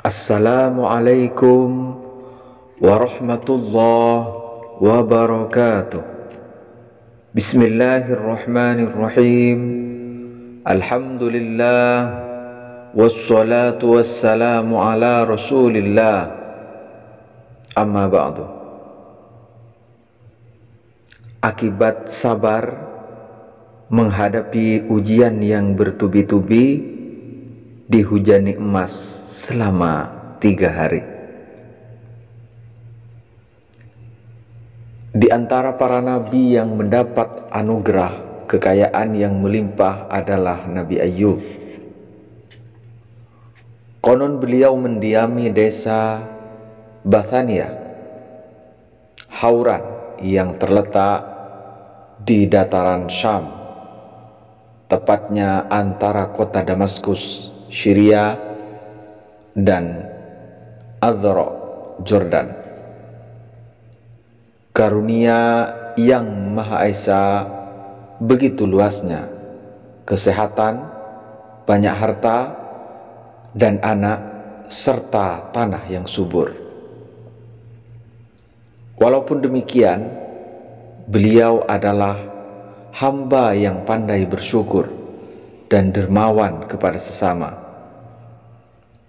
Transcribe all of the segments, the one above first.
Assalamualaikum warahmatullahi wabarakatuh. Bismillahirrahmanirrahim. Alhamdulillah wassalatu wassalamu ala rasulillah. Amma ba'du. Akibat sabar menghadapi ujian yang bertubi-tubi, dihujani emas selama 3 hari. Di antara para nabi yang mendapat anugerah kekayaan yang melimpah adalah Nabi Ayub. Konon beliau mendiami desa Bathania, Hauran, yang terletak di dataran Syam, tepatnya antara kota Damaskus, Syria, dan Azra, Jordan. Karunia yang Maha Esa begitu luasnya, kesehatan, banyak harta, dan anak, serta tanah yang subur. Walaupun demikian, beliau adalah hamba yang pandai bersyukur dan dermawan kepada sesama,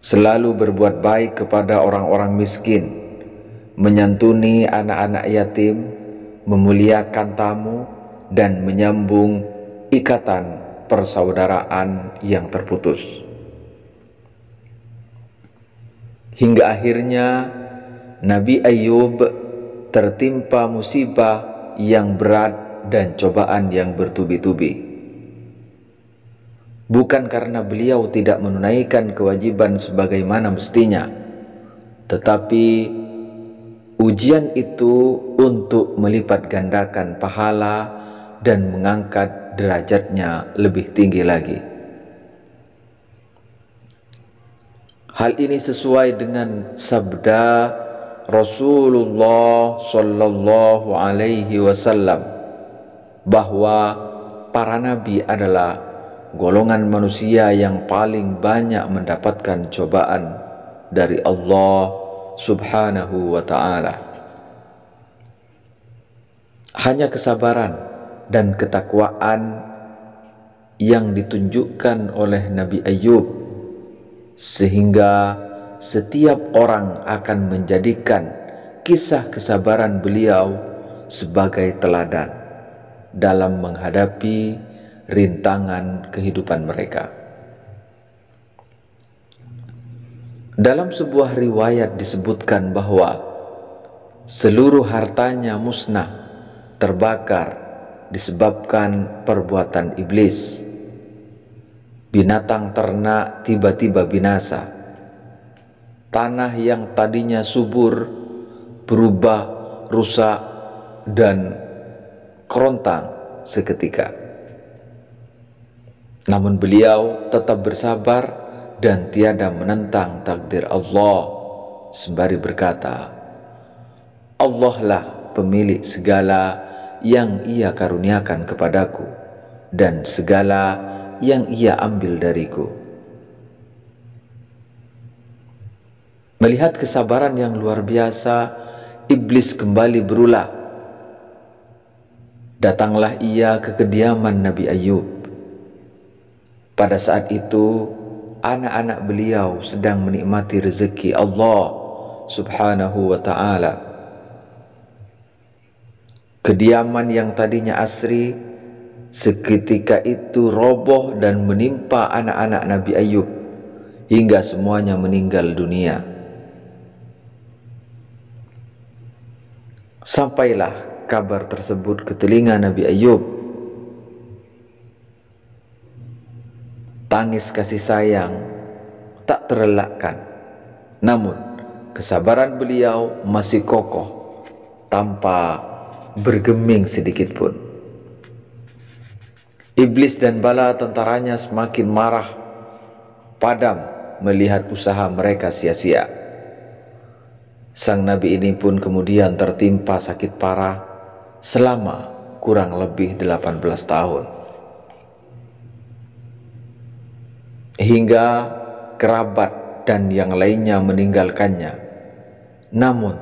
selalu berbuat baik kepada orang-orang miskin, menyantuni anak-anak yatim, memuliakan tamu, dan menyambung ikatan persaudaraan yang terputus. Hingga akhirnya Nabi Ayub tertimpa musibah yang berat dan cobaan yang bertubi-tubi. Bukan karena beliau tidak menunaikan kewajiban sebagaimana mestinya, tetapi ujian itu untuk melipat gandakan pahala dan mengangkat derajatnya lebih tinggi lagi. Hal ini sesuai dengan sabda Rasulullah Sallallahu Alaihi Wasallam bahwa para nabi adalah golongan manusia yang paling banyak mendapatkan cobaan dari Allah Subhanahu wa ta'ala. Hanya kesabaran dan ketakwaan yang ditunjukkan oleh Nabi Ayub, sehingga setiap orang akan menjadikan kisah kesabaran beliau sebagai teladan dalam menghadapi rintangan kehidupan mereka. Dalam sebuah riwayat disebutkan bahwa seluruh hartanya musnah, terbakar disebabkan perbuatan iblis. Binatang ternak tiba-tiba binasa. Tanah yang tadinya subur berubah rusak dan kerontang seketika. Namun beliau tetap bersabar dan tiada menentang takdir Allah, sembari berkata, Allah lah pemilik segala yang Ia karuniakan kepadaku dan segala yang Ia ambil dariku. Melihat kesabaran yang luar biasa, iblis kembali berulah. Datanglah ia ke kediaman Nabi Ayub. Pada saat itu, anak-anak beliau sedang menikmati rezeki Allah Subhanahu wa ta'ala. Kediaman yang tadinya asri seketika itu roboh dan menimpa anak-anak Nabi Ayub hingga semuanya meninggal dunia. Sampailah kabar tersebut ke telinga Nabi Ayub. Tangis kasih sayang tak terelakkan, namun kesabaran beliau masih kokoh tanpa bergeming sedikit pun. Iblis dan bala tentaranya semakin marah, padam melihat usaha mereka sia-sia. Sang Nabi ini pun kemudian tertimpa sakit parah selama kurang lebih 18 tahun. Hingga kerabat dan yang lainnya meninggalkannya, namun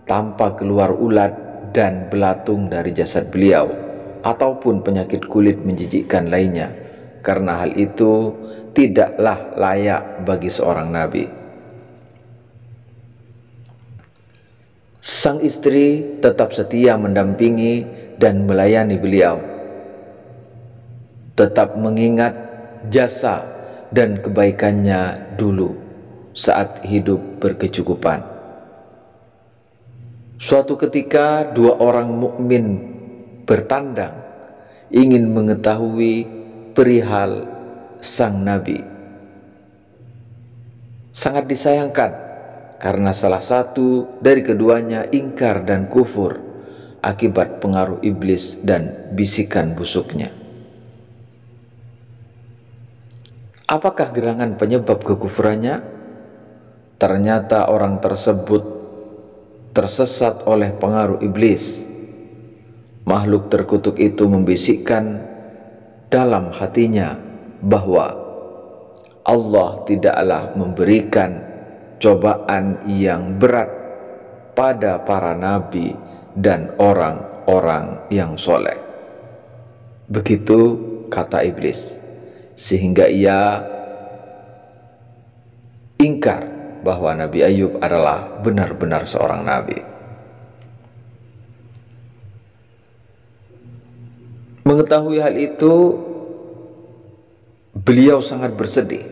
tanpa keluar ulat dan belatung dari jasad beliau ataupun penyakit kulit menjijikkan lainnya, karena hal itu tidaklah layak bagi seorang nabi. Sang istri tetap setia mendampingi dan melayani beliau, tetap mengingat jasa dan kebaikannya dulu saat hidup berkecukupan. Suatu ketika dua orang mukmin bertandang ingin mengetahui perihal sang nabi. Sangat disayangkan karena salah satu dari keduanya ingkar dan kufur akibat pengaruh iblis dan bisikan busuknya. Apakah gerangan penyebab kekufurannya? Ternyata orang tersebut tersesat oleh pengaruh iblis. Makhluk terkutuk itu membisikkan dalam hatinya bahwa Allah tidaklah memberikan cobaan yang berat pada para nabi dan orang-orang yang soleh. Begitu kata iblis, sehingga ia ingkar bahwa Nabi Ayub adalah benar-benar seorang nabi. Mengetahui hal itu, beliau sangat bersedih.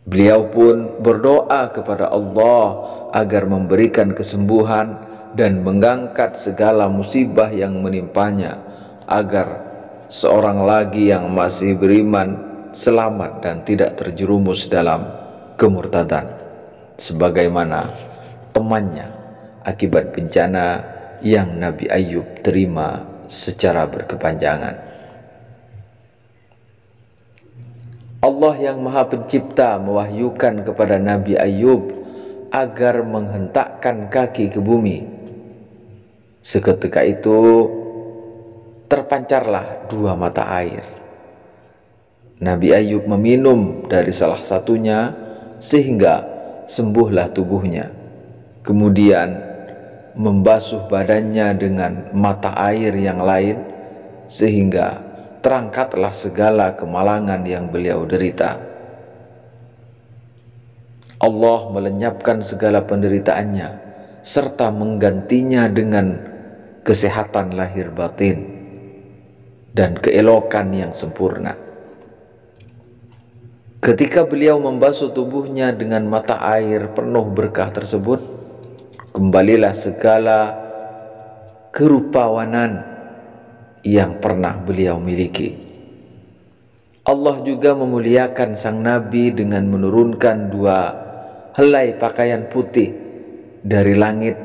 Beliau pun berdoa kepada Allah agar memberikan kesembuhan dan mengangkat segala musibah yang menimpanya, agar seorang lagi yang masih beriman selamat dan tidak terjerumus dalam kemurtadan sebagaimana temannya akibat bencana yang Nabi Ayub terima secara berkepanjangan. Allah yang Maha Pencipta mewahyukan kepada Nabi Ayub agar menghentakkan kaki ke bumi. Seketika itu terpancarlah dua mata air. Nabi Ayub meminum dari salah satunya sehingga sembuhlah tubuhnya. Kemudian membasuh badannya dengan mata air yang lain sehingga terangkatlah segala kemalangan yang beliau derita. Allah melenyapkan segala penderitaannya serta menggantinya dengan kesehatan lahir batin dan keelokan yang sempurna. Ketika beliau membasuh tubuhnya dengan mata air penuh berkah tersebut, kembalilah segala kerupawanan yang pernah beliau miliki. Allah juga memuliakan sang nabi dengan menurunkan dua helai pakaian putih dari langit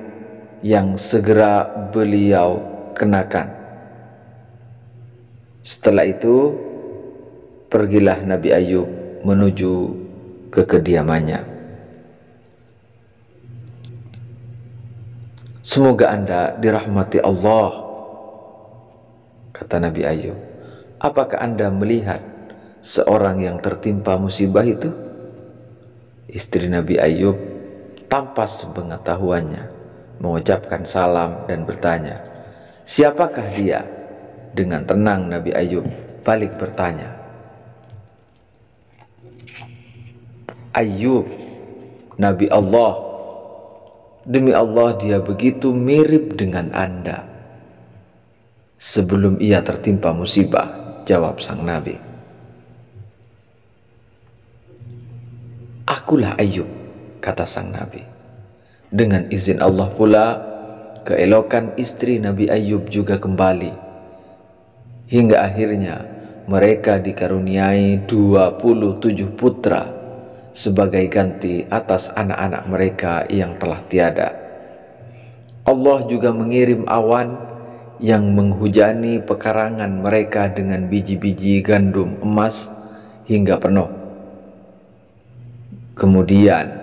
yang segera beliau kenakan. Setelah itu pergilah Nabi Ayub menuju ke kediamannya. Semoga Anda dirahmati Allah, kata Nabi Ayub. Apakah Anda melihat seorang yang tertimpa musibah itu? Istri Nabi Ayub tanpa sepengetahuannya mengucapkan salam dan bertanya, siapakah dia? Dengan tenang Nabi Ayub balik bertanya, Ayub, Nabi Allah. Demi Allah dia begitu mirip dengan Anda. Sebelum ia tertimpa musibah, jawab sang nabi. Akulah Ayub, kata sang nabi. Dengan izin Allah pula, keelokan istri Nabi Ayub juga kembali. Hingga akhirnya mereka dikaruniai 27 putra sebagai ganti atas anak-anak mereka yang telah tiada. Allah juga mengirim awan yang menghujani pekarangan mereka dengan biji-biji gandum emas hingga penuh. Kemudian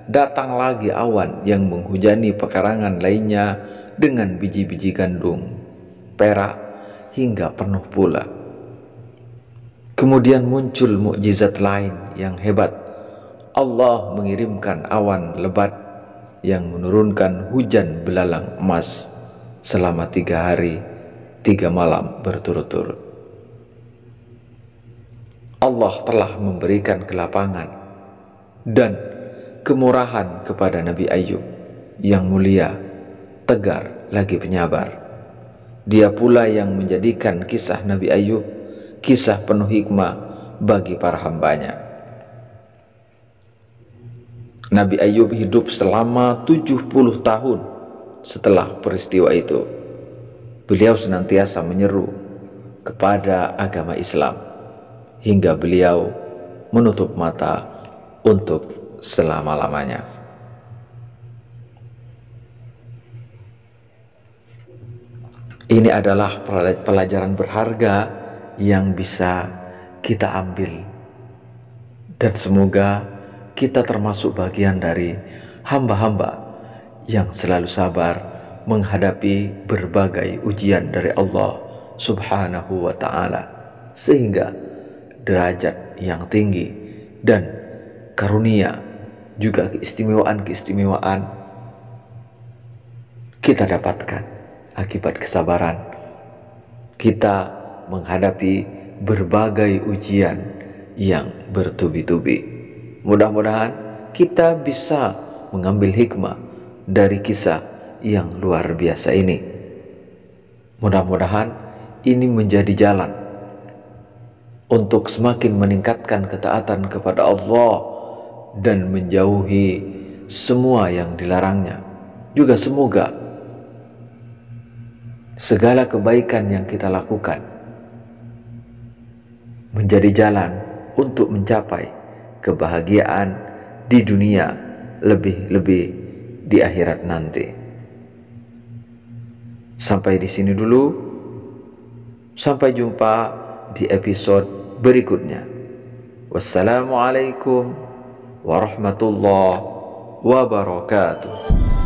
datang lagi awan yang menghujani pekarangan lainnya dengan biji-biji gandum perak hingga penuh pula. Kemudian muncul mukjizat lain yang hebat. Allah mengirimkan awan lebat yang menurunkan hujan belalang emas selama 3 hari 3 malam berturut-turut. Allah telah memberikan kelapangan dan kemurahan kepada Nabi Ayub yang mulia, tegar, lagi penyabar. Dia pula yang menjadikan kisah Nabi Ayub kisah penuh hikmah bagi para hambanya. Nabi Ayub hidup selama 70 tahun setelah peristiwa itu. Beliau senantiasa menyeru kepada agama Islam hingga beliau menutup mata untuk selama-lamanya. Ini adalah pelajaran berharga yang bisa kita ambil, dan semoga kita termasuk bagian dari hamba-hamba yang selalu sabar menghadapi berbagai ujian dari Allah Subhanahu wa ta'ala, sehingga derajat yang tinggi dan karunia juga keistimewaan-keistimewaan kita dapatkan akibat kesabaran kita menghadapi berbagai ujian yang bertubi-tubi. Mudah-mudahan kita bisa mengambil hikmah dari kisah yang luar biasa ini. Mudah-mudahan ini menjadi jalan untuk semakin meningkatkan ketaatan kepada Allah dan menjauhi semua yang dilarangnya. Juga semoga segala kebaikan yang kita lakukan menjadi jalan untuk mencapai kebahagiaan di dunia, lebih-lebih di akhirat nanti. Sampai di sini dulu. Sampai jumpa di episode berikutnya. Wassalamualaikum warahmatullahi wabarakatuh.